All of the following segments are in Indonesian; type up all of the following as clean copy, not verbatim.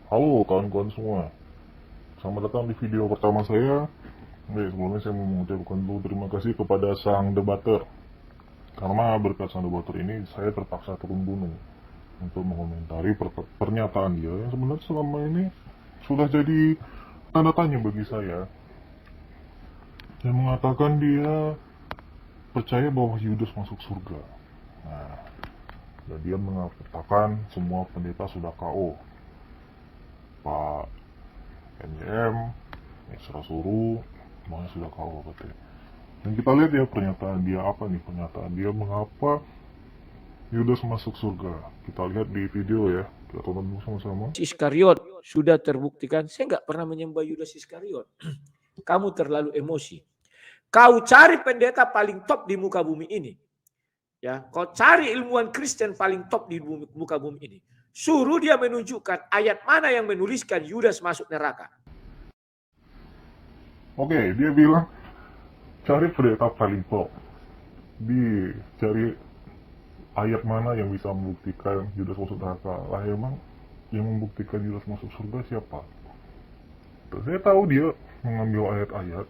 Halo kawan-kawan semua, selamat datang di video pertama saya. Sebelumnya saya mau mengucapkan dulu terima kasih kepada sang debater. Karena berkat sang debater ini, saya terpaksa turun gunung untuk mengomentari pernyataan dia yang sebenarnya selama ini sudah jadi tanda tanya bagi saya. Yang mengatakan dia percaya bahwa Yudas masuk surga. Nah, dan dia mengatakan semua pendeta sudah KO. Pak NYM, Isra Suruh, semuanya sudah KO katanya. Dan kita lihat ya pernyataan dia apa nih, pernyataan dia mengapa Yudas masuk surga. Kita lihat di video ya, kita tonton dulu sama-sama. Iskariot sudah terbuktikan. Saya nggak pernah menyembah Yudas Iskariot. Kamu terlalu emosi. Kau cari pendeta paling top di muka bumi ini. Ya, kau cari ilmuwan Kristen paling top di muka bumi ini. Suruh dia menunjukkan ayat mana yang menuliskan Yudas masuk neraka. Oke, dia bilang cari pendeta paling top. Cari ayat mana yang bisa membuktikan Yudas masuk neraka. Lah emang yang membuktikan Yudas masuk surga siapa? Terus saya tahu dia mengambil ayat-ayat,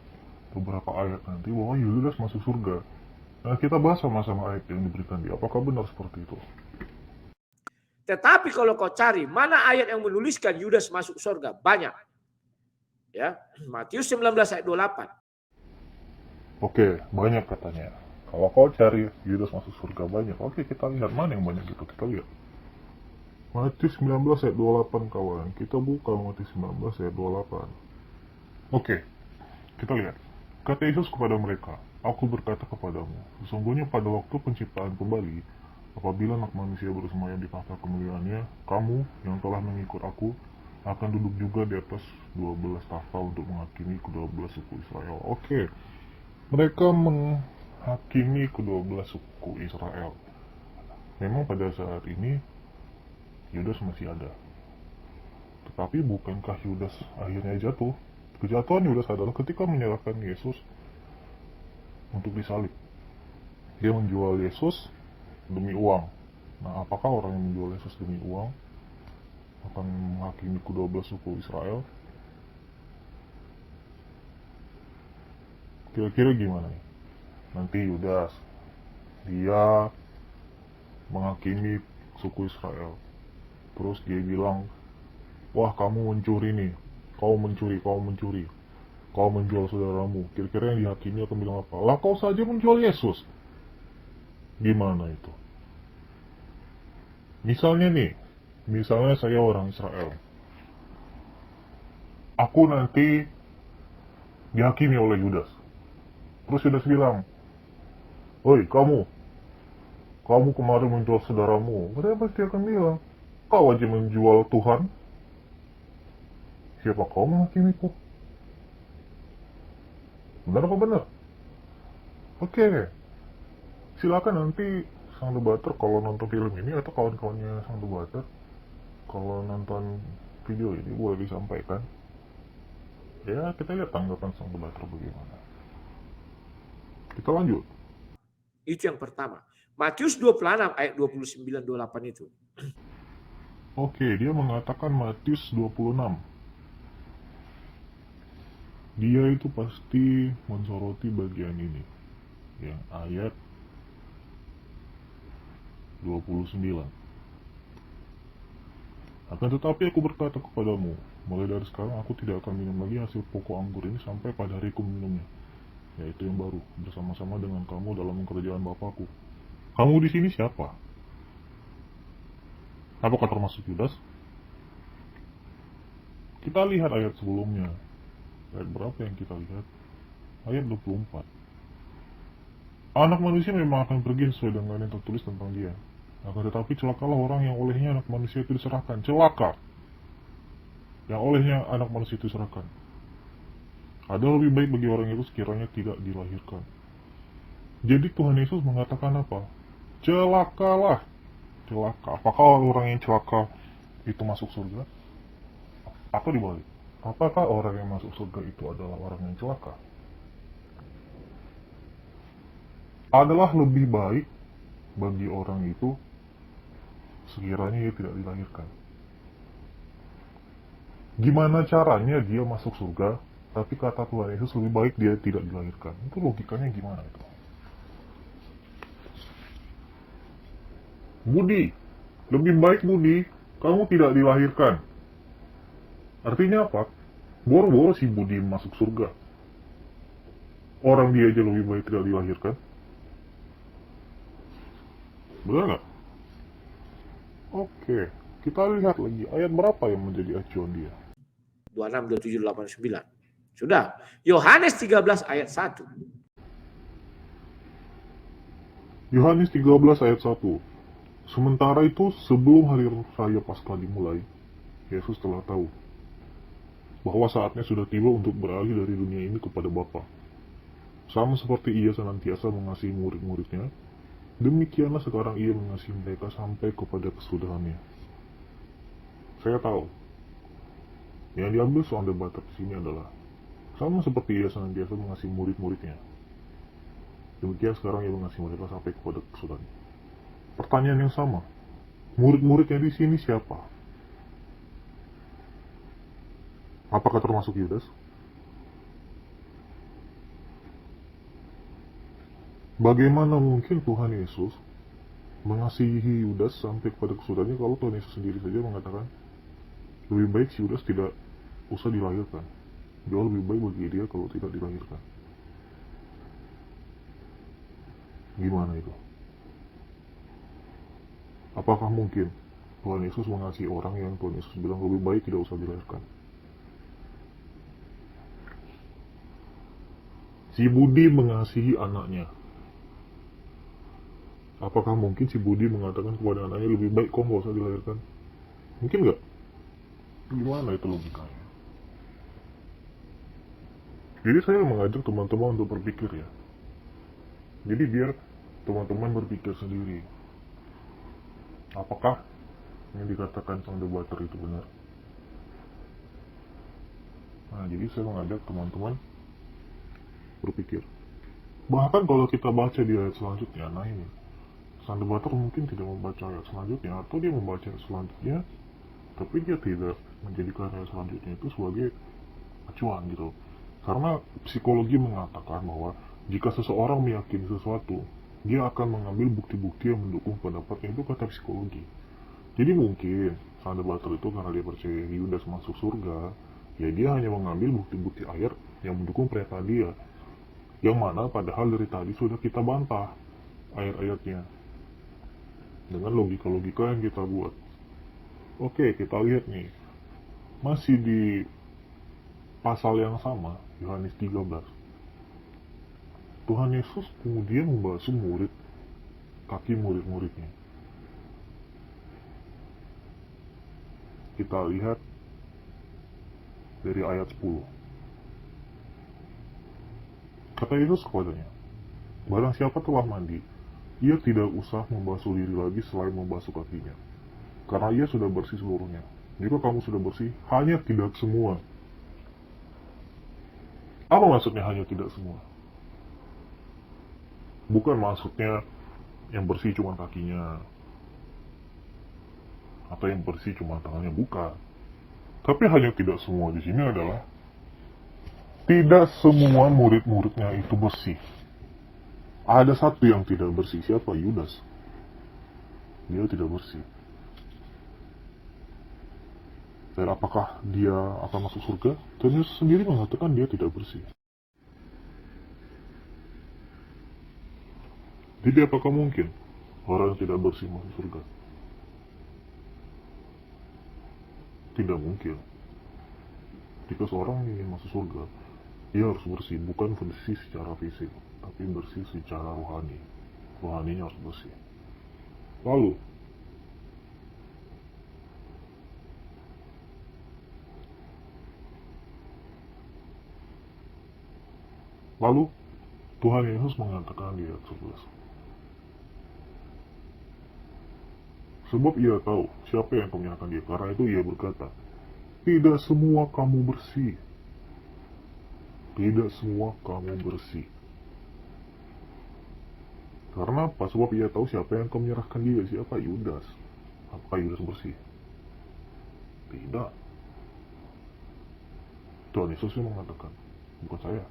beberapa ayat nanti bahwa Yudas masuk surga. Nah, kita bahas sama-sama ayat yang diberikan dia. Apakah benar seperti itu? Tetapi kalau kau cari mana ayat yang menuliskan Yudas masuk surga, banyak. Ya, Matius 19 ayat 28. Oke, banyak katanya. Kalau kau cari Yudas masuk surga banyak. Oke, kita lihat mana yang banyak itu. Kita lihat. Matius 19 ayat 28 kawan. Kita buka Matius 19 ayat 28. Oke, kita lihat. Kata Yesus kepada mereka, Aku berkata kepadamu, sesungguhnya pada waktu penciptaan kembali, apabila anak manusia bersemayam di tahta kemuliaannya, kamu yang telah mengikut aku akan duduk juga di atas 12 tahta untuk menghakimi ke-12 suku Israel. Oke, mereka menghakimi ke-12 suku Israel. Memang pada saat ini Yudas masih ada. Tetapi bukankah Yudas akhirnya jatuh? Kejatuhan Yudas adalah ketika menyerahkan Yesus untuk disalib. Dia menjual Yesus demi uang. Nah, apakah orang yang menjual Yesus demi uang akan menghakimi ke-12 suku Israel? Kira-kira gimana nih? Nanti Yudas, dia menghakimi suku Israel. Terus dia bilang, wah kamu mencuri nih, kau mencuri, kau menjual saudaramu. Kira-kira yang dihakimi akan bilang apa? Lah kau saja menjual Yesus. Gimana itu? Misalnya saya orang Israel. Aku nanti dihakimi oleh Yudas. Terus Yudas bilang, Oi kamu kemarin menjual saudaramu. Mereka pasti akan bilang, kau aja menjual Tuhan. Siapa kau menghakimiku? Benar apa benar? Oke, silakan nanti sang debater kalau nonton film ini atau kawan-kawannya sang debater kalau nonton video ini boleh disampaikan. Ya, kita lihat tanggapan sang debater bagaimana. Kita lanjut. Itu yang pertama. Matius 26 ayat 29-28 itu. Oke, dia mengatakan Matius 26. Dia itu pasti mensoroti bagian ini. Yang ayat 29. Akan tetapi aku berkata kepadamu, mulai dari sekarang aku tidak akan minum lagi hasil pokok anggur ini sampai pada hariku minumnya, yaitu yang baru, bersama-sama dengan kamu dalam kerajaan Bapakku. Kamu di sini siapa? Apakah termasuk Yudas? Kita lihat ayat sebelumnya. Ayat berapa yang kita lihat? Ayat 24. Anak manusia memang akan pergi sesuai dengan yang tertulis tentang dia. Akan tetapi celakalah orang yang olehnya anak manusia itu diserahkan. Celaka! Yang olehnya anak manusia itu diserahkan. Ada lebih baik bagi orang itu sekiranya tidak dilahirkan. Jadi Tuhan Yesus mengatakan apa? Celakalah! Celaka. Apakah orang yang celaka itu masuk surga? Atau dibalik? Apakah orang yang masuk surga itu adalah orang yang celaka? Adalah lebih baik bagi orang itu sekiranya ia tidak dilahirkan. Gimana caranya dia masuk surga, tapi kata Tuhan Yesus lebih baik dia tidak dilahirkan? Itu logikanya gimana itu? Budi, lebih baik Budi, kamu tidak dilahirkan. Artinya apa? Boro-boro si Budi masuk surga. Orang dia aja lebih baik tidak dilahirkan. Benar nggak? Oke, kita lihat lagi ayat berapa yang menjadi acuan dia. 26, 27, 89. Sudah. Yohanes 13 ayat 1. Yohanes 13 ayat 1. Sementara itu, sebelum hari raya Paskah dimulai, Yesus telah tahu bahwa saatnya sudah tiba untuk beralih dari dunia ini kepada Bapa. Sama seperti ia senantiasa mengasihi murid-muridnya, demikianlah sekarang ia mengasihi mereka sampai kepada kesudahannya. Saya tahu, yang diambil soal debat di sini adalah sama seperti ia senantiasa mengasihi murid-muridnya, demikian sekarang ia mengasihi mereka sampai kepada kesudahannya. Pertanyaan yang sama, murid-muridnya di sini siapa? Apakah termasuk Yudas? Bagaimana mungkin Tuhan Yesus mengasihi Yudas sampai kepada kesudahannya kalau Tuhan Yesus sendiri saja mengatakan lebih baik si Yudas tidak usah dilahirkan. Jauh lebih baik bagi dia kalau tidak dilahirkan. Gimana itu? Apakah mungkin Tuhan Yesus mengasihi orang yang Tuhan Yesus bilang lebih baik tidak usah dilahirkan? Si Budi mengasihi anaknya. Apakah mungkin si Budi mengatakan kepada anaknya lebih baik kau nggak usah dilahirkan? Mungkin nggak? Gimana itu logikanya? Jadi saya mengajak teman-teman untuk berpikir ya. Jadi biar teman-teman berpikir sendiri. Apakah yang dikatakan sang debater itu benar? Nah, jadi saya mengajak teman-teman berpikir. Bahkan kalau kita baca di ayat selanjutnya, nah ini, sang debater mungkin tidak membaca ayat selanjutnya, atau dia membaca ayat selanjutnya, tapi dia tidak menjadikan ayat selanjutnya itu sebagai acuan gitu. Karena psikologi mengatakan bahwa jika seseorang meyakini sesuatu, dia akan mengambil bukti-bukti yang mendukung pendapatnya, itu kata psikologi. Jadi mungkin sang debater itu karena dia percaya Yudas masuk surga, ya dia hanya mengambil bukti-bukti ayat yang mendukung pernyataan dia, yang mana padahal dari tadi sudah kita bantah ayat-ayatnya dengan logika-logika yang kita buat. Oke, kita lihat nih, masih di pasal yang sama, Yohanes 13. Tuhan Yesus kemudian membasuh kaki murid-muridnya. Kita lihat dari ayat 10. Kata Yesus kepadanya, barang siapa telah mandi, ia tidak usah membasuh diri lagi selain membasuh kakinya, karena ia sudah bersih seluruhnya. Jika kamu sudah bersih, hanya tidak semua. Apa maksudnya hanya tidak semua? Bukan maksudnya yang bersih cuma kakinya, atau yang bersih cuma tangannya, bukan. Tapi hanya tidak semua di sini adalah tidak semua murid-muridnya itu bersih. Ada satu yang tidak bersih, siapa? Yudas. Dia tidak bersih. Dan apakah dia akan masuk surga? Tuhan Yesus sendiri mengatakan dia tidak bersih. Jadi apakah mungkin orang yang tidak bersih masuk surga? Tidak mungkin. Jika seorang ingin masuk surga, ia harus bersih, bukan bersih secara fisik, tapi bersih secara rohani. Rohaninya harus bersih. Lalu Tuhan Yesus mengatakan di ayat 11, sebab ia tahu siapa yang akan menyalahkan dia, karena itu ia berkata, tidak semua kamu bersih. Tidak semua kamu bersih. Karena apa? Sebab ia tahu siapa yang akan menyerahkan dia. Siapa? Yudas. Apakah Yudas bersih? Tidak. Tuhan Yesus yang mengatakan, bukan saya.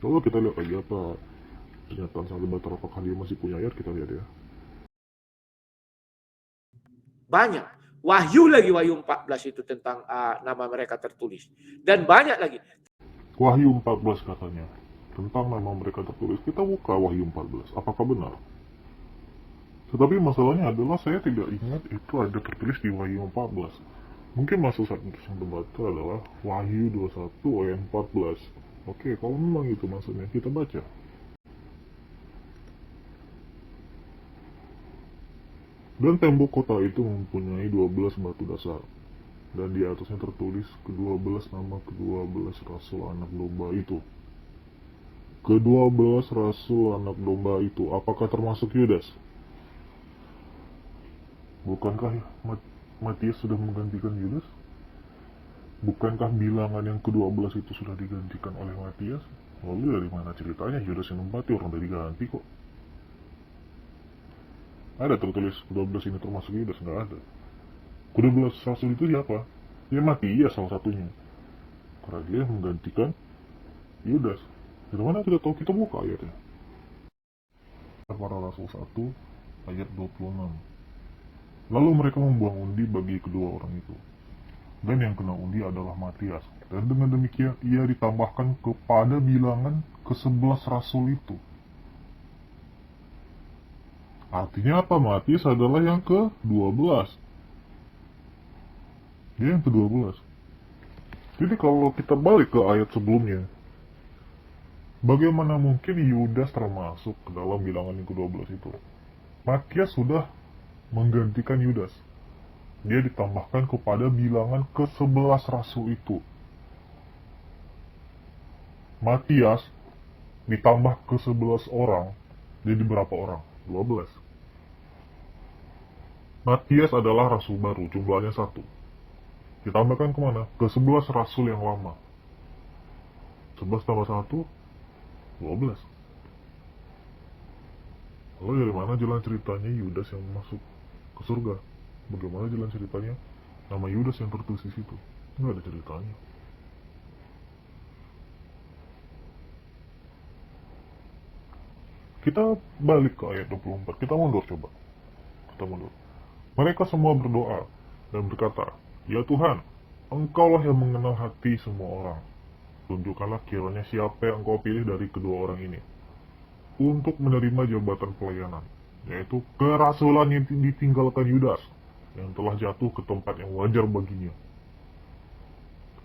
Kalau kita lihat lagi apa pernyataan Sang Debater, apakah dia masih punya ayat, kita lihat ya. Banyak. Wahyu lagi, Wahyu 14 itu tentang nama mereka tertulis. Dan banyak lagi. Wahyu 14 katanya, tentang nama mereka tertulis. Kita buka Wahyu 14, apakah benar? Tetapi masalahnya adalah saya tidak ingat itu ada tertulis di Wahyu 14. Mungkin maksud Sang Debater adalah Wahyu 21 ayat 14. Oke, kalau memang itu maksudnya, kita baca. Dan tembok kota itu mempunyai 12 batu dasar, dan di atasnya tertulis ke-12 nama ke-12 rasul anak domba itu. Ke-12 rasul anak domba itu, apakah termasuk Yudas? Bukankah Matius sudah menggantikan Yudas? Bukankah bilangan yang ke-12 itu sudah digantikan oleh Matius? Lalu dari mana ceritanya Yudas yang nempati, orang dari diganti kok? Ada tertulis ke-12 ini termasuk Yudas? Nggak ada. Ke-12 rasul itu siapa? Ya Matius salah satunya. Karena dia menggantikan Yudas. Dari mana kita tahu? Kita buka ayatnya. Para Rasul 1 ayat 26. Lalu mereka membuang undi bagi kedua orang itu. Dan yang kena undi adalah Matias. Dan dengan demikian ia ditambahkan kepada bilangan ke-11 rasul itu. Artinya apa? Matias adalah yang ke-12. Dia yang ke-12. Jadi kalau kita balik ke ayat sebelumnya, bagaimana mungkin Yudas termasuk ke dalam bilangan yang ke-12 itu? Matias sudah menggantikan Yudas. Dia ditambahkan kepada bilangan ke-11 rasul itu. Matias ditambah ke-11 orang, jadi berapa orang? 12. Matias adalah rasul baru, jumlahnya 1. Ditambahkan kemana? Ke-11 rasul yang lama. 11 tambah 1, 12. Lalu dari mana jalan ceritanya Yudas yang masuk ke surga? Bagaimana jalan ceritanya nama Yudas yang tertulis di situ? Nggak ada ceritanya. Kita balik ke ayat 24. Kita mundur coba. Kita mundur. Mereka semua berdoa dan berkata, "Ya Tuhan, Engkaulah yang mengenal hati semua orang. Tunjukkanlah kiranya siapa yang Engkau pilih dari kedua orang ini untuk menerima jabatan pelayanan, yaitu kerasulan yang ditinggalkan Yudas, yang telah jatuh ke tempat yang wajar baginya."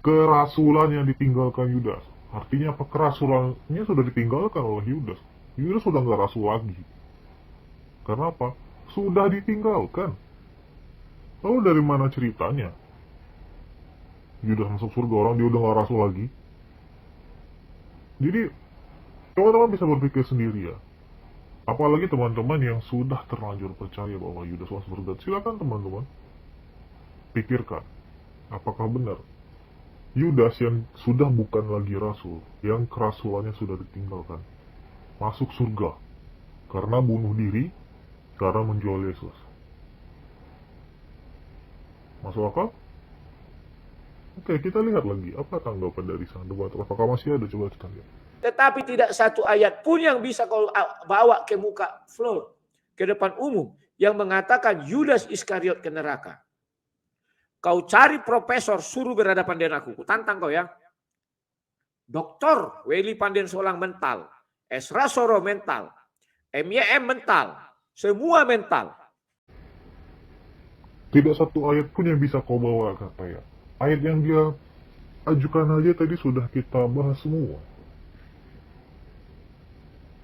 Kerasulan yang ditinggalkan Yudas. Artinya apa? Kerasulannya sudah ditinggalkan oleh Yudas. Yudas sudah nggak rasul lagi. Karena apa? Sudah ditinggalkan. Lalu dari mana ceritanya Yudas masuk surga, orang dia udah nggak rasul lagi? Jadi teman-teman bisa berpikir sendiri ya. Apalagi teman-teman yang sudah terlanjur percaya bahwa Yudas masuk surga. Silakan teman-teman pikirkan, apakah benar Yudas yang sudah bukan lagi rasul, yang kerasulannya sudah ditinggalkan, masuk surga karena bunuh diri, karena menjual Yesus? Masuk akal? Oke, kita lihat lagi apa tanggapan dari Sang Debater. Apakah masih ada? Coba kita lihat. Tetapi tidak satu ayat pun yang bisa kau bawa ke muka floor, ke depan umum, yang mengatakan Yudas Iskariot ke neraka. Kau cari profesor, suruh berhadapan dengan aku. Tantang kau ya. Doktor Weli Panden Solang mental, Esra Soro mental, MYM mental, semua mental. Tidak satu ayat pun yang bisa kau bawa, kata ya. Ayat yang dia ajukan aja tadi sudah kita bahas semua.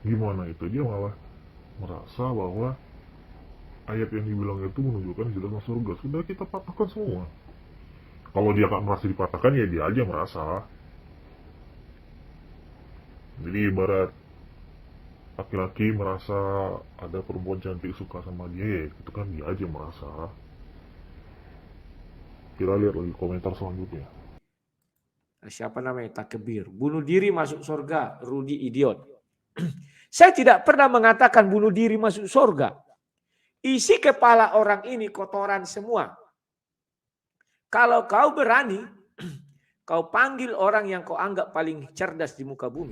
Gimana itu? Dia malah merasa bahwa ayat yang dibilang itu menunjukkan Yudas masuk surga. Sudah kita patahkan semua. Kalau dia gak merasa dipatahkan, ya dia aja merasa. Jadi ibarat laki-laki merasa ada perempuan cantik suka sama dia, ya itu kan dia aja merasa. Kita lihat lagi komentar selanjutnya. Siapa namanya? Takbir. Bunuh diri masuk surga. Rudi idiot. Saya tidak pernah mengatakan bunuh diri masuk surga. Isi kepala orang ini kotoran semua. Kalau kau berani Kau panggil orang yang kau anggap paling cerdas di muka bumi.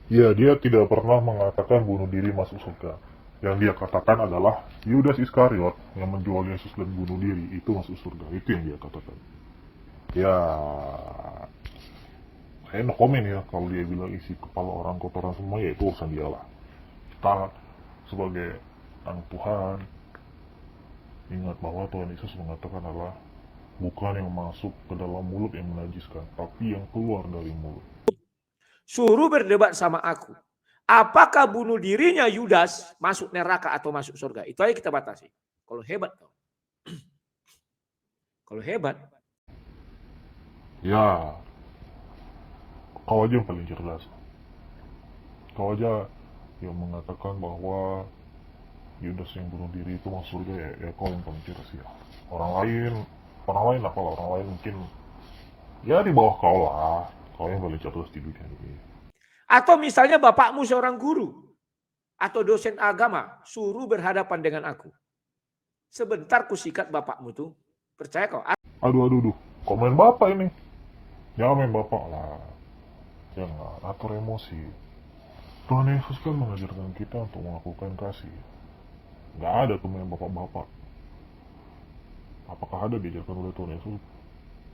Ya, dia tidak pernah mengatakan bunuh diri masuk surga. Yang dia katakan adalah Yudas Iskariot yang menjual Yesus dan bunuh diri itu masuk surga. Itu yang dia katakan. Ya, saya no komen ya kalau dia bilang isi kepala orang kotoran semua, ya itu urusan dia lah. Kita sebagai anak Tuhan ingat bahwa Tuhan Yesus mengatakan adalah bukan yang masuk ke dalam mulut yang menajiskan, tapi yang keluar dari mulut. Suruh berdebat sama aku. Apakah bunuh dirinya Yudas masuk neraka atau masuk surga? Itu aja kita batasi. Kalau hebat tuh. Kalau hebat. Ya, kau aja yang paling cerdas. Kau aja yang mengatakan bahwa Yudas yang bunuh diri itu masuk surga, ya kau yang paling cerdas ya. Orang lain lah, kalau orang lain mungkin ya di bawah kau lah. Kau yang paling cerdas di dunia ini. Atau misalnya bapakmu seorang guru atau dosen agama suruh berhadapan dengan aku. Sebentar ku sikat bapakmu tuh. Percaya kau? Aduh. Kau main bapak ini. Jangan main bapak lah. Jangan atur emosi. Tuhan Yesus kan mengajarkan kita untuk melakukan kasih. Gak ada tuh main bapak-bapak. Apakah ada diajarkan oleh Tuhan Yesus?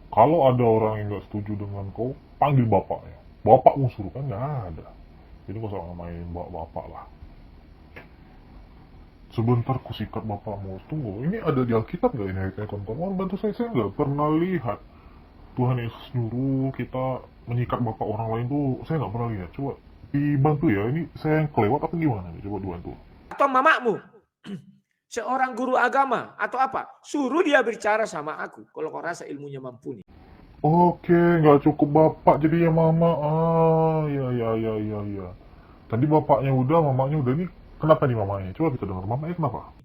Kalau ada orang yang gak setuju dengan kau, panggil bapaknya. Bapakmu suruh, kan gak ada. Jadi gak usah main bapak lah. Sebentar ku sikat bapakmu. Tunggu, ini ada di Alkitab gak ini? Kawan-kawan, bantu saya gak pernah lihat Tuhan Yesus nyuruh kita menyikat bapak orang lain tuh. Saya gak pernah lihat. Coba dibantu ya, ini saya yang kelewat apa gimana nih? Coba dibantu. Atau mamamu, seorang guru agama atau apa, suruh dia bicara sama aku. Kalau kau rasa ilmunya mampu nih. Oke, nggak cukup bapak jadinya mama. Ya. Tadi bapaknya udah, mamanya udah, nih kenapa nih mamanya? Coba kita dengar mamanya kenapa?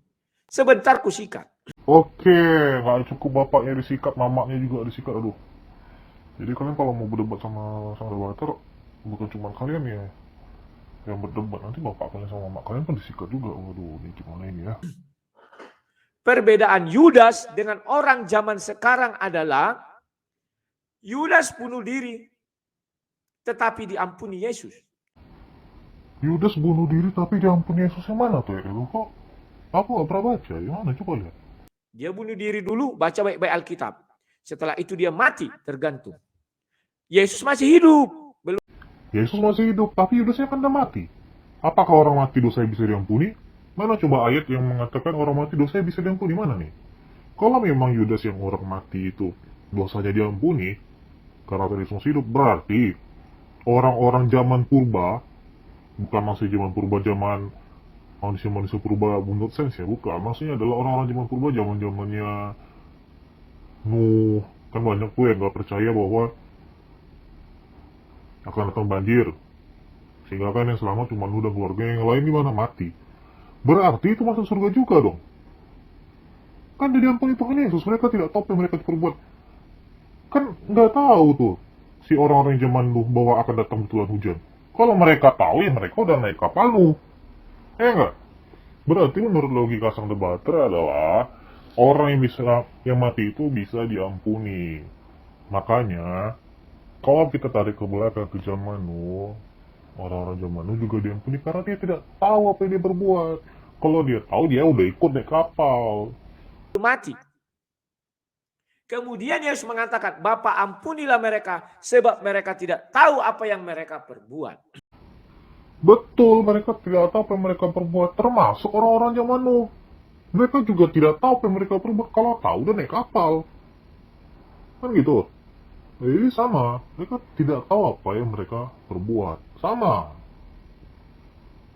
Sebentar ku sikat. Oke, nggak cukup bapaknya disikat, mamanya juga disikat. Aduh. Jadi kalian kalau mau berdebat sama sang debater, bukan cuma kalian ya yang berdebat, nanti bapak kalian sama mama kalian pun disikat juga. Waduh, ini gimana ini ya? Perbedaan Yudas dengan orang zaman sekarang adalah Yudas bunuh diri, tetapi diampuni Yesus. Yudas bunuh diri tapi diampuni Yesus, yang mana tuh ya? Kok aku gak pernah baca, yang mana? Coba lihat. Dia bunuh diri dulu, baca baik-baik Alkitab. Setelah itu dia mati, tergantung. Yesus masih hidup. Belum. Yesus masih hidup, tapi Yudasnya kan udah mati. Apakah orang mati dosanya bisa diampuni? Mana coba ayat yang mengatakan orang mati dosanya bisa diampuni, mana nih? Kalau memang Yudas yang orang mati itu dosanya diampuni karena Yesus masih hidup, berarti orang-orang zaman purba, bukan masih zaman purba zaman manusia-manusia purba menurut sains ya, bukan. Maksudnya adalah orang-orang zaman purba, zaman-zamannya Nuh. Kan banyak tuh yang gak percaya bahwa akan datang banjir, sehingga kan yang selamat cuma Nuh dan keluarga, yang lain di mana mati. Berarti itu masuk surga juga dong. Kan dia diampuni Tuhan Yesus, mereka tidak tahu apa yang mereka perbuat. Kan nggak tahu tuh si orang-orang zaman Nuh bahwa akan datang betulan hujan. Kalau mereka tahu ya mereka udah naik kapal Nuh. Enggak? Berarti menurut logika sang debater adalah orang yang mati itu bisa diampuni. Makanya kalau kita tarik ke belakang ke zaman Nuh, orang-orang zaman Nuh juga diampuni karena dia tidak tahu apa yang dia berbuat. Kalau dia tahu, dia udah ikut naik kapal. Mati. Kemudian Yesus mengatakan, Bapa ampunilah mereka, sebab mereka tidak tahu apa yang mereka perbuat. Betul, mereka tidak tahu apa yang mereka perbuat, termasuk orang-orang zaman Nuh. Mereka juga tidak tahu apa yang mereka perbuat, kalau tahu udah naik kapal. Kan gitu. Jadi sama, mereka tidak tahu apa yang mereka perbuat. Sama.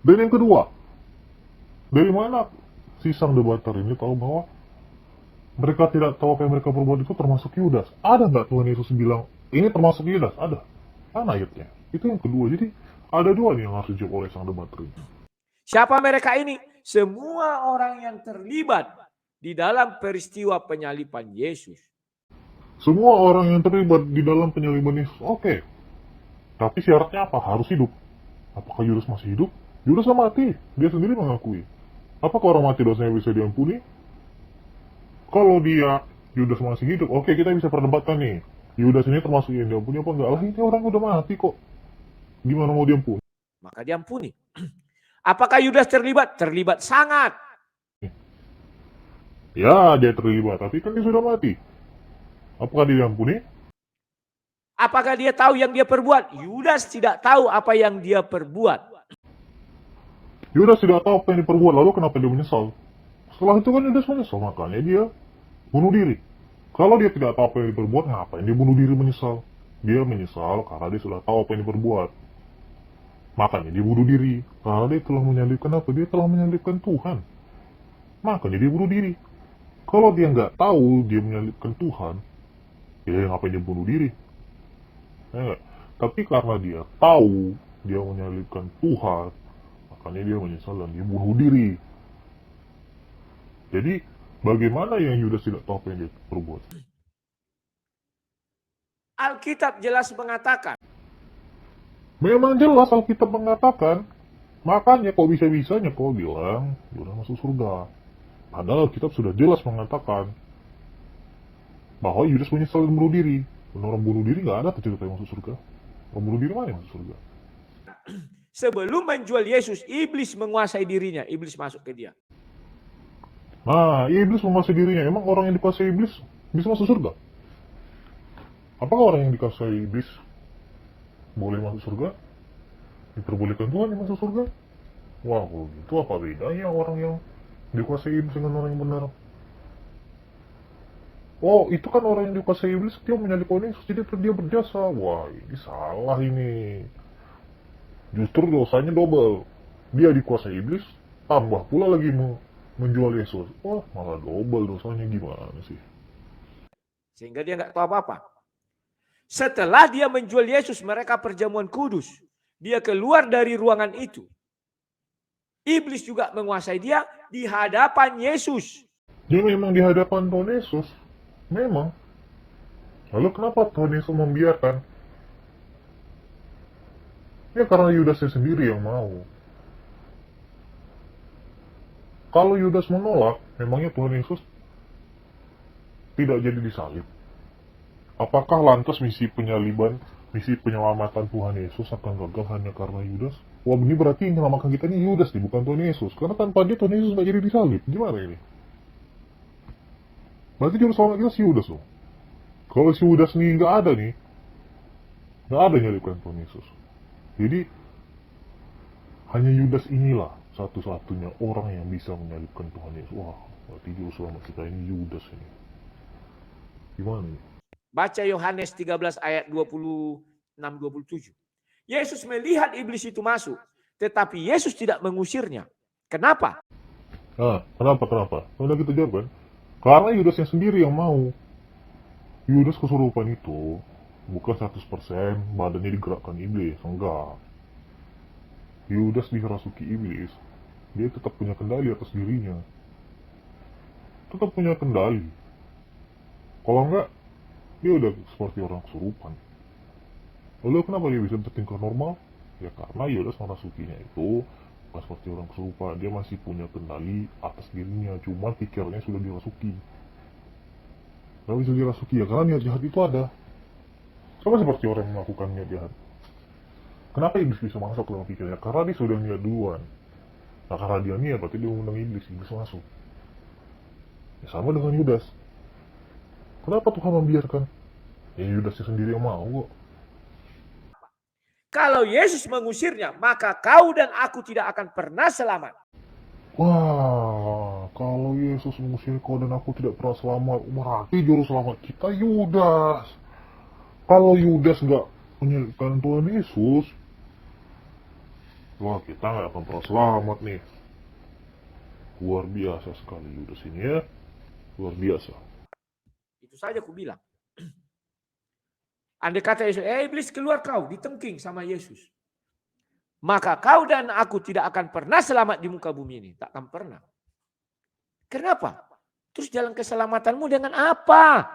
Dan yang kedua, dari mana si sang debater ini tahu bahwa mereka tidak tahu apa yang mereka perbuat itu termasuk Yudas? Ada nggak Tuhan Yesus bilang, ini termasuk Yudas? Ada. Mana ayatnya? Itu yang kedua. Jadi ada dua nih yang harus dijawab oleh sang debater ini. Siapa mereka ini? Semua orang yang terlibat di dalam peristiwa penyaliban Yesus. Semua orang yang terlibat di dalam penyaliban Yesus, oke. Tapi syaratnya apa? Harus hidup. Apakah Yudas masih hidup? Yudas mati. Dia sendiri mengakui. Apakah orang mati dosanya bisa diampuni? Kalau dia Yudas masih hidup, oke, kita bisa perdebatkan nih. Yudas ini termasuk yang diampuni apa enggak? Lah ini orang udah mati kok. Gimana mau diampuni? Maka diampuni. Apakah Yudas terlibat? Terlibat sangat. Ya, dia terlibat, tapi kan dia sudah mati. Apakah dia diampuni? Apakah dia tahu yang dia perbuat? Yudas tidak tahu apa yang dia perbuat. Yudas tidak tahu apa yang diperbuat, lalu kenapa dia menyesal? Setelah itu kan Yudas menyesal, makanya dia bunuh diri. Kalau dia tidak tahu apa yang diperbuat, ngapain dia bunuh diri menyesal? Dia menyesal karena dia sudah tahu apa yang diperbuat. Makanya dia bunuh diri. Karena dia telah menyalibkan apa? Dia telah menyalibkan Tuhan. Makanya dia bunuh diri. Kalau dia nggak tahu dia menyalibkan Tuhan, ya ngapain dia bunuh diri? Ya nggak? Tapi karena dia tahu dia menyalibkan Tuhan, makanya dia menyesal dan dia bunuh diri. Jadi, bagaimana yang Yudas tidak tahu apa yang dia perbuat? Alkitab jelas mengatakan. Memang jelas Alkitab mengatakan, makanya kok bisa-bisanya kau bilang Yudas masuk surga. Padahal Alkitab sudah jelas mengatakan bahwa Yudas menyesal dan bunuh diri. Dan orang bunuh diri nggak ada cerita yang masuk surga. Orang bunuh diri mana yang masuk surga? Sebelum menjual Yesus, iblis menguasai dirinya. Iblis masuk ke dia. Nah, iblis menguasai dirinya. Emang orang yang dikuasai iblis bisa masuk surga? Apakah orang yang dikuasai iblis boleh masuk surga? Diperbolehkan Tuhan yang masuk surga? Wah, kalau gitu apa bedanya orang yang dikuasai iblis dengan orang yang benar? Oh, itu kan orang yang dikuasai iblis, dia menyalibkan Yesus, jadi dia berjasa. Wah, ini salah ini. Justru dosanya double. Dia dikuasai iblis, tambah pula lagi menjual Yesus. Wah, malah double dosanya, gimana sih? Sehingga dia nggak tahu apa-apa. Setelah dia menjual Yesus, mereka perjamuan kudus. Dia keluar dari ruangan itu. Iblis juga menguasai dia di hadapan Yesus. Dia memang di hadapan Tuhan Yesus. Memang. Lalu kenapa Tuhan Yesus membiarkan? Ya karena Yudasnya sendiri yang mau. Kalau Yudas menolak, memangnya Tuhan Yesus tidak jadi disalib? Apakah lantas misi penyaliban, misi penyelamatan Tuhan Yesus akan gagal hanya karena Yudas? Wah, ini berarti yang menyelamatkan kita ini Yudas nih, bukan Tuhan Yesus. Karena tanpa dia Tuhan Yesus nggak jadi disalib. Gimana ini? Berarti juru selamat kita si Yudas loh. Kalau si Yudas nih nggak ada nih, nggak ada nyalibkan Tuhan Yesus. Jadi hanya Yudas inilah satu-satunya orang yang bisa menyalibkan Tuhan Yesus. Wah, berarti juru selamat kita ini Yudas ini. Gimana nih? Baca Yohanes 13 ayat 26-27. Yesus melihat iblis itu masuk, tetapi Yesus tidak mengusirnya. Kenapa? Nah, kenapa? Udah kita jawab kan? Karena Yudasnya sendiri yang mau. Yudas kesurupan itu bukan 100% badannya digerakkan iblis, enggak. Yudas dirasuki iblis, dia tetap punya kendali atas dirinya. Tetap punya kendali. Kalau enggak, dia udah seperti orang kesurupan. Lalu kenapa dia bisa bertingkah normal? Ya karena Yudas merasukinya itu bukan seperti orang kesurupan. Dia masih punya kendali atas dirinya, cuma pikirannya sudah dirasuki. Gak bisa dirasuki ya karena niat jahat itu ada. Sama seperti orang yang melakukan niat jahat. Kenapa iblis bisa masuk dalam pikirannya? Karena dia sudah niat duluan. Nah karena dia niat berarti dia mengundang iblis masuk. Ya sama dengan Yudas. Kenapa Tuhan membiarkan? Ya Yudasnya sendiri yang mau kok. Kalau Yesus mengusirnya, maka kau dan aku tidak akan pernah selamat. Wah, kalau Yesus mengusir kau dan aku tidak pernah selamat, berarti juru selamat kita Yudas. Kalau Yudas nggak menyalibkan Tuhan Yesus, wah kita nggak akan pernah selamat nih. Luar biasa sekali Yudas ini ya, luar biasa. Itu saja aku bilang. Andai kata Yesus, iblis keluar kau, ditengking sama Yesus. Maka kau dan aku tidak akan pernah selamat di muka bumi ini. Tak akan pernah. Kenapa? Terus jalan keselamatanmu dengan apa?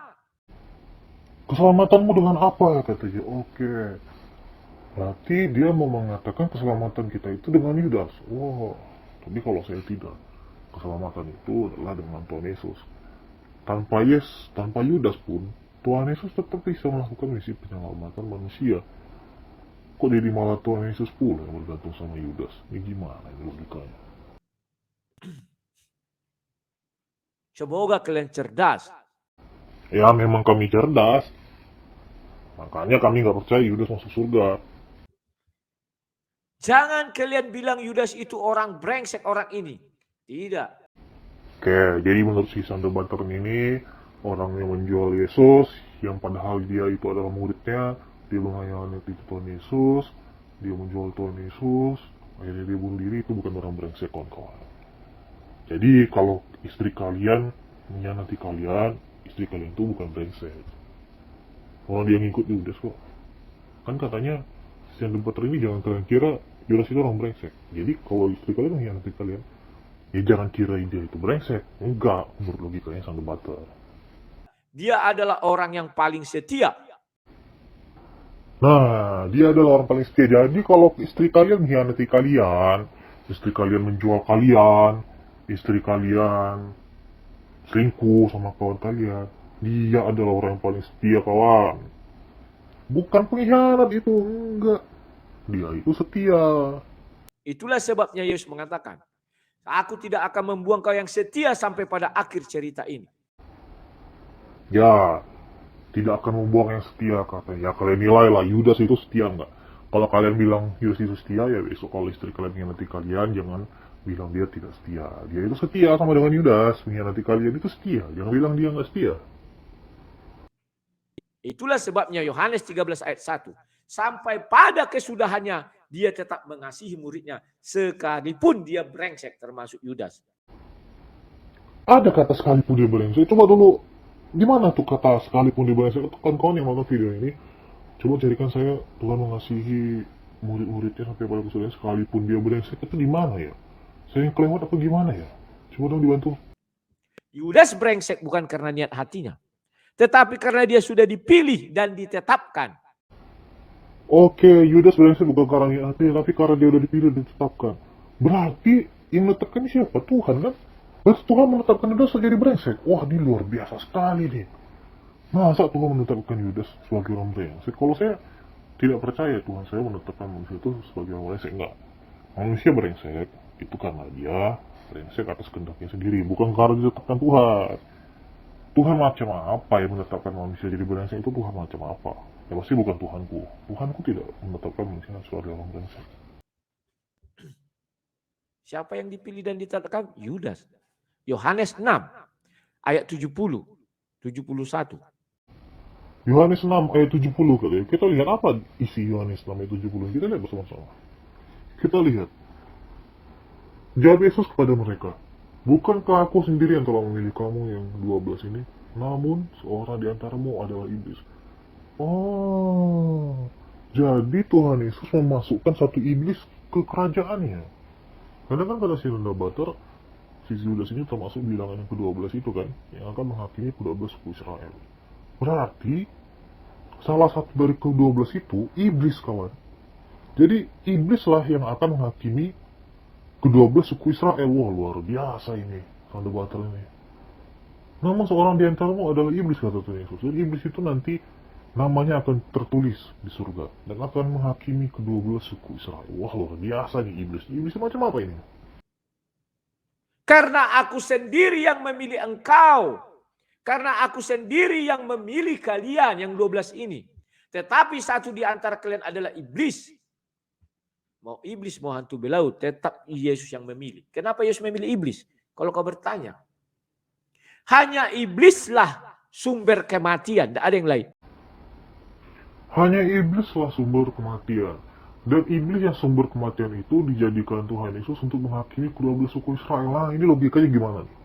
Keselamatanmu dengan apa? Kata dia, oke. Berarti dia mau mengatakan keselamatan kita itu dengan Yudas. Wah, tapi kalau saya tidak. Keselamatan itu adalah dengan Tuhan Yesus. Tanpa Yudas pun, Tuhan Yesus tetap bisa melakukan misi penyelamatan manusia. Kok jadi malah Tuhan Yesus pula yang bergantung sama Yudas? Ini gimana ini logikanya? Semoga kalian cerdas. Ya memang kami cerdas. Makanya kami nggak percaya Yudas masuk surga. Jangan kalian bilang Yudas itu orang brengsek orang ini. Tidak. Oke, jadi menurut si Sander Button ini, orang yang menjual Yesus, yang padahal dia itu adalah muridnya, dia mengkhianati Tuhan Yesus, dia menjual Tuhan Yesus, akhirnya dia bunuh diri, itu bukan orang brengsek kawan-kawan. Jadi kalau istri kalian mengkhianati kalian, istri kalian itu bukan brengsek. Orang dia ngikut Yudas kok. Kan katanya, si Sander Button ini jangan kalian kira Yudas itu orang brengsek. Jadi kalau istri kalian mengkhianati kalian, ya jangan kira dia itu brengsek. Enggak, menurut logikanya Sander Button. Dia adalah orang yang paling setia. Nah, dia adalah orang paling setia. Jadi kalau istri kalian mengkhianati kalian, istri kalian menjual kalian, istri kalian selingkuh sama kawan kalian, dia adalah orang yang paling setia kawan. Bukan pengkhianat itu, enggak. Dia itu setia. Itulah sebabnya Yesus mengatakan, aku tidak akan membuang kau yang setia sampai pada akhir cerita ini. Ya, tidak akan membuang yang setia katanya. Ya kalian nilai lah, Yudas itu setia enggak? Kalau kalian bilang Yudas itu setia, ya besok kalau istri kalian mengkhianati kalian, jangan bilang dia tidak setia. Dia itu setia sama dengan Yudas, mengkhianati kalian itu setia. Jangan bilang dia enggak setia. Itulah sebabnya Yohanes 13 ayat 1. Sampai pada kesudahannya, dia tetap mengasihi muridnya. Sekalipun dia brengsek termasuk Yudas. Ada kata sekalipun dia brengsek. Coba dulu, gimana tuh kata sekalipun dia brengsek? Kawan-kawan yang nonton video ini, coba carikan saya Tuhan mengasihi murid-muridnya sampai pada kesudahan sekalipun dia brengsek. Itu gimana ya? Saya yang kelewat apa gimana ya? Coba dong dibantu. Yudas brengsek bukan karena niat hatinya, tetapi karena dia sudah dipilih dan ditetapkan. Oke, Yudas brengsek bukan karena niat hatinya, tapi karena dia udah dipilih dan ditetapkan. Berarti yang menetapkan ini siapa? Tuhan kan? Berarti Tuhan menetapkan Yudas jadi brengsek. Wah, ini luar biasa sekali nih. Masa Tuhan menetapkan Yudas sebagai orang brengsek? Kalau saya tidak percaya Tuhan saya menetapkan manusia itu sebagai orang brengsek. Enggak. Manusia brengsek itu karena dia brengsek atas kehendaknya sendiri, bukan karena ditetapkan Tuhan. Tuhan macam apa yang menetapkan manusia jadi brengsek? Itu Tuhan macam apa? Ya pasti bukan Tuhanku. Tuhanku tidak menetapkan manusia sebagai orang brengsek. Siapa yang dipilih dan ditetapkan? Yudas. Yohanes 6 ayat 70, 71. Yohanes 6 ayat 70 kali ya. Kita lihat apa isi Yohanes 6 ayat 70. Kita lihat bersama-sama. Kita lihat. Jawab Yesus kepada mereka, bukankah aku sendiri yang telah memilih kamu yang 12 ini? Namun seorang di antaramu adalah iblis. Oh, jadi Tuhan Yesus memasukkan satu iblis ke kerajaannya. Karena kan kata si Sander Button, si Yudas ini termasuk bilangan yang ke-12 itu kan, yang akan menghakimi ke-12 suku Israel. Berarti salah satu dari ke-12 itu iblis kawan. Jadi iblislah yang akan menghakimi ke-12 suku Israel. Wah, luar biasa ini Sander Button ini. Namun seorang di antaramu adalah iblis, kata Tuhan Yesus. Jadi iblis itu nanti namanya akan tertulis di surga dan akan menghakimi ke-12 suku Israel. Wah, luar biasa nih iblis. Iblis macam apa ini? Karena aku sendiri yang memilih engkau. Karena aku sendiri yang memilih kalian yang 12 ini. Tetapi satu di antara kalian adalah iblis. Mau iblis, mau hantu belaut, tetap Yesus yang memilih. Kenapa Yesus memilih iblis? Kalau kau bertanya. Hanya iblislah sumber kematian, tidak ada yang lain. Hanya iblislah sumber kematian. Dan iblis yang sumber kematian itu dijadikan Tuhan Yesus untuk menghakimi ke-12 suku Israel. Nah, ini logikanya gimana nih?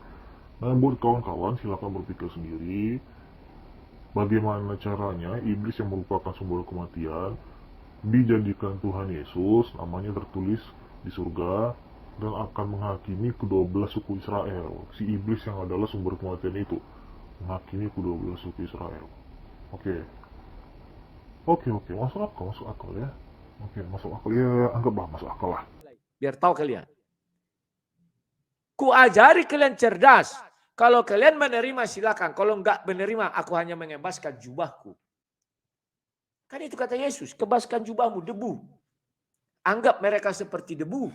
Nah, buat kawan-kawan silakan berpikir sendiri. Bagaimana caranya iblis yang merupakan sumber kematian dijadikan Tuhan Yesus, namanya tertulis di surga, dan akan menghakimi ke-12 suku Israel. Si iblis yang adalah sumber kematian itu menghakimi ke-12 suku Israel. Oke, masuk akal ya. Oke, masuk akal ya, anggaplah masuk akal lah. Biar tahu kalian. Ku ajari kalian cerdas, Kalau kalian menerima silakan, kalau enggak menerima aku hanya mengebaskan jubahku. Kan itu kata Yesus, kebaskan jubahmu, debu. Anggap mereka seperti debu.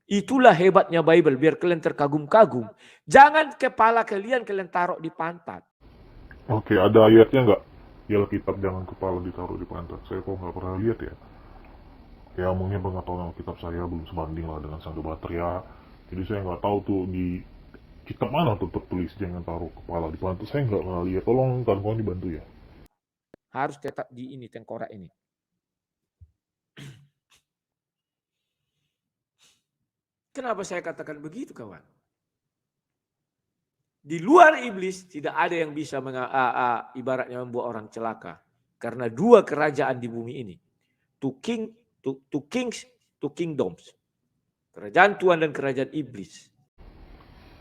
Itulah hebatnya Bible, biar kalian terkagum-kagum. Jangan kepala kalian taruh di pantat. Oke, ada ayatnya nggak? Ya Alkitab jangan kepala ditaruh di pantat. Saya kok nggak pernah lihat ya. Ya mungkin pengetahuan Alkitab saya belum sebanding lah dengan sang debater ya. Jadi saya nggak tahu tuh di kitab mana tuh tertulis jangan taruh kepala di pantat. Saya nggak pernah lihat. Tolong kawan-kawan dibantu ya. Harus tetap di ini, tengkorak ini. Kenapa saya katakan begitu kawan? Di luar iblis tidak ada yang bisa ibaratnya membuat orang celaka. Karena dua kerajaan di bumi ini. Two kings, two kingdoms. Kerajaan Tuhan dan kerajaan iblis.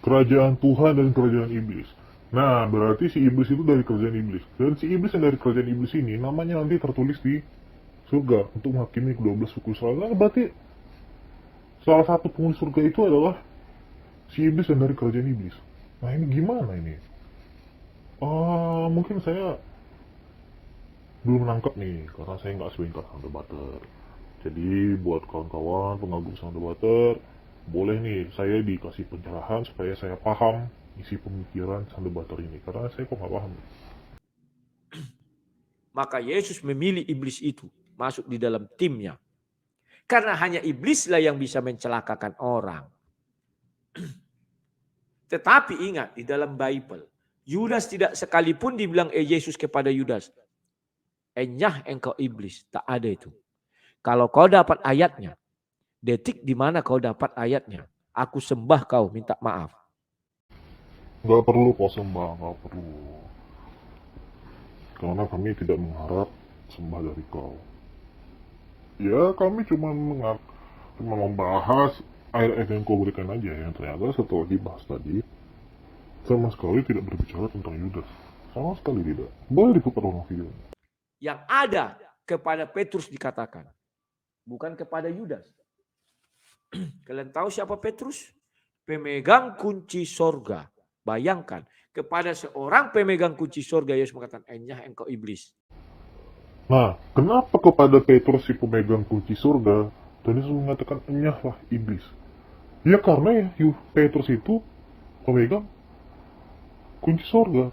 Kerajaan Tuhan dan kerajaan iblis. Nah, berarti si iblis itu dari kerajaan iblis. Dan si iblis yang dari kerajaan iblis ini namanya nanti tertulis di surga untuk menghakimi ke-12 suku Israel. Nah, berarti salah satu penghuni surga itu adalah si iblis yang dari kerajaan iblis. Nah, ini gimana ini? Mungkin saya belum menangkap nih, karena saya nggak sepintar sang debater. Jadi, buat kawan-kawan pengagum sang debater, boleh nih saya dikasih pencerahan supaya saya paham isi pemikiran sang debater ini, karena saya kok nggak paham. Maka Yesus memilih iblis itu masuk di dalam timnya. Karena hanya iblislah yang bisa mencelakakan orang. Tetapi ingat, di dalam Bible, Yudas tidak sekalipun dibilang Yesus kepada Yudas, enyah engkau iblis. Tak ada itu. Kalau kau dapat ayatnya, detik di mana kau dapat ayatnya, aku sembah kau, minta maaf. Nggak perlu kau sembah, nggak perlu. Karena kami tidak mengharap sembah dari kau. Ya, kami cuma membahas ayat-ayat yang kau berikan aja, yang ternyata setelah dibahas tadi, sama sekali tidak berbicara tentang Yudas. Sama sekali tidak. Boleh diputar ulang video. Yang ada kepada Petrus dikatakan, bukan kepada Yudas. Kalian tahu siapa Petrus? Pemegang kunci sorga. Bayangkan, kepada seorang pemegang kunci sorga, Yesus mengatakan, enyah engkau iblis. Nah, kenapa kepada Petrus si pemegang kunci surga, dan Yesus mengatakan enyahlah iblis? Ya karena ya, Petrus itu pemegang kunci surga.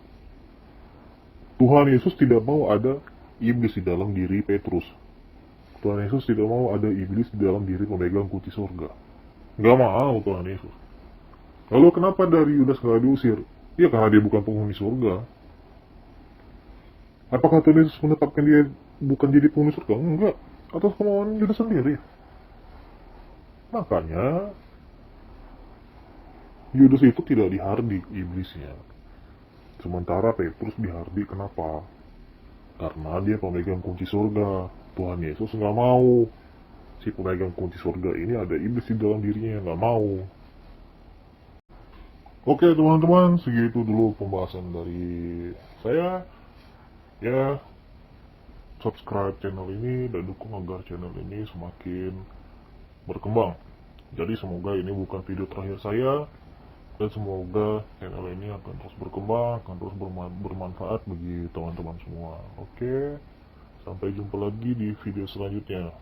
Tuhan Yesus tidak mau ada iblis di dalam diri Petrus. Tuhan Yesus tidak mau ada iblis di dalam diri pemegang kunci surga. Gak mau Tuhan Yesus. Lalu kenapa dari Yudas gak diusir? Ya karena dia bukan penghuni surga. Apakah Tuhan Yesus menetapkan dia bukan jadi penghuni surga? Enggak. Atas kemauan Yudas sendiri. Makanya Yudas itu tidak dihardik iblisnya. Sementara Petrus dihardik. Kenapa? Karena dia pemegang kunci surga. Tuhan Yesus nggak mau si pemegang kunci surga ini ada iblis di dalam dirinya, nggak mau. Oke teman-teman, segitu dulu pembahasan dari saya. Ya, subscribe channel ini dan dukung agar channel ini semakin berkembang. Jadi semoga ini bukan video terakhir saya, dan semoga channel ini akan terus berkembang, akan terus bermanfaat bagi teman-teman semua. Oke, sampai jumpa lagi di video selanjutnya.